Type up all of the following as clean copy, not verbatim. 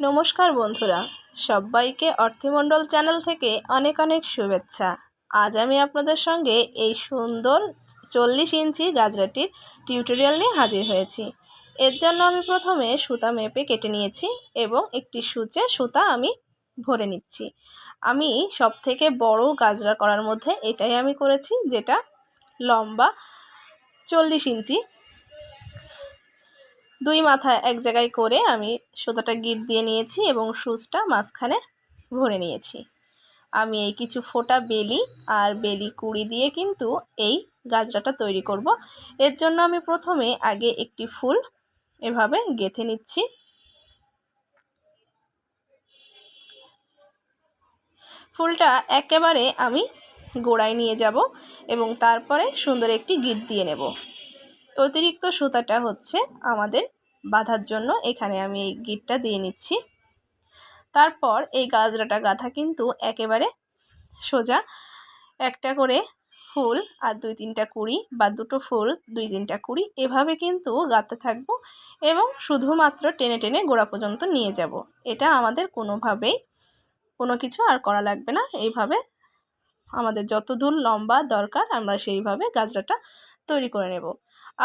নমস্কার বন্ধুরা, সবাইকে অর্থমণ্ডল চ্যানেল থেকে অনেক অনেক শুভেচ্ছা। আজ আমি আপনাদের সঙ্গে এই সুন্দর 40 ইঞ্চি গাজরাটির টিউটোরিয়াল নিয়ে হাজির হয়েছি। এর জন্য আমি প্রথমে সুতা মেপে কেটে নিয়েছি এবং একটি সূচে সুতা আমি ভরে নিচ্ছি। আমি সবথেকে বড় গাজরা করার মধ্যে এটাই আমি করেছি, যেটা লম্বা 40 ইঞ্চি। দুই মাথায় এক জায়গায় করে আমি সুতাটা গিট দিয়ে নিয়েছি এবং সুচটা মাঝখানে ভরে নিয়েছি। আমি এই কিছু ফোঁটা বেলি আর বেলি কুড়ি দিয়ে কিন্তু এই গাজরাটা তৈরি করব। এর জন্য আমি প্রথমে আগে একটি ফুল এভাবে গেঁথে নিচ্ছি। ফুলটা একেবারে আমি গোড়ায় নিয়ে যাব এবং তারপরে সুন্দর একটি গিট দিয়ে নেব। অতিরিক্ত সুতাটা হচ্ছে আমাদের বাঁধার জন্য, এখানে আমি এই গিটটা দিয়ে নিচ্ছি। তারপর এই গাজরাটা গাঁথা কিন্তু একেবারে সোজা। একটা করে ফুল আর 2-3টা কুড়ি বা দুটো ফুল 2-3টা কুড়ি এভাবে কিন্তু গাঁথতে থাকবো এবং শুধুমাত্র টেনে টেনে গোড়া পর্যন্ত নিয়ে যাব। এটা আমাদের কোনোভাবেই কোনো কিছু আর করা লাগবে না। এইভাবে আমাদের যত দূর লম্বা দরকার আমরা সেইভাবে গাজরাটা তৈরি করে নেব।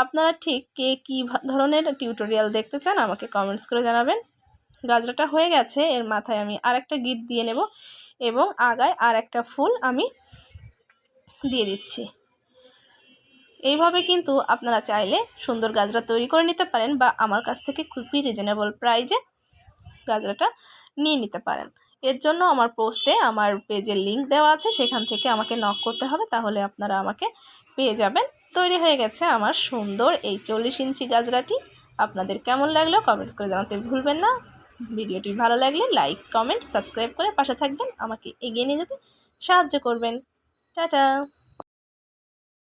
আপনারা ঠিক কে কী ধরনের টিউটোরিয়াল দেখতে চান আমাকে কমেন্টস করে জানাবেন। গাজরাটা হয়ে গেছে, এর মাথায় আমি আরেকটা গিট দিয়ে নেব এবং আগায় আরেকটা ফুল আমি দিয়ে দিচ্ছি। এইভাবে কিন্তু আপনারা চাইলে সুন্দর গাজরা তৈরি করে নিতে পারেন বা আমার কাছ থেকে খুবই রিজনেবল প্রাইজে গাজরাটা নিয়ে নিতে পারেন। এর জন্য আমার পোস্টে আমার পেজের লিঙ্ক দেওয়া আছে, সেখান থেকে আমাকে নক করতে হবে, তাহলে আপনারা আমাকে পেয়ে যাবেন। তৈরি হয়ে গেছে আমার সুন্দর এই 40 ইঞ্চি গাজরাটি। আপনাদের কেমন লাগলো কমেন্টস করে জানাতে ভুলবেন না। ভিডিওটি ভালো লাগলে লাইক, কমেন্ট, সাবস্ক্রাইব করে পাশে থাকবেন, আমাকে এগিয়ে নিয়ে যেতে সাহায্য করবেন। টাটা।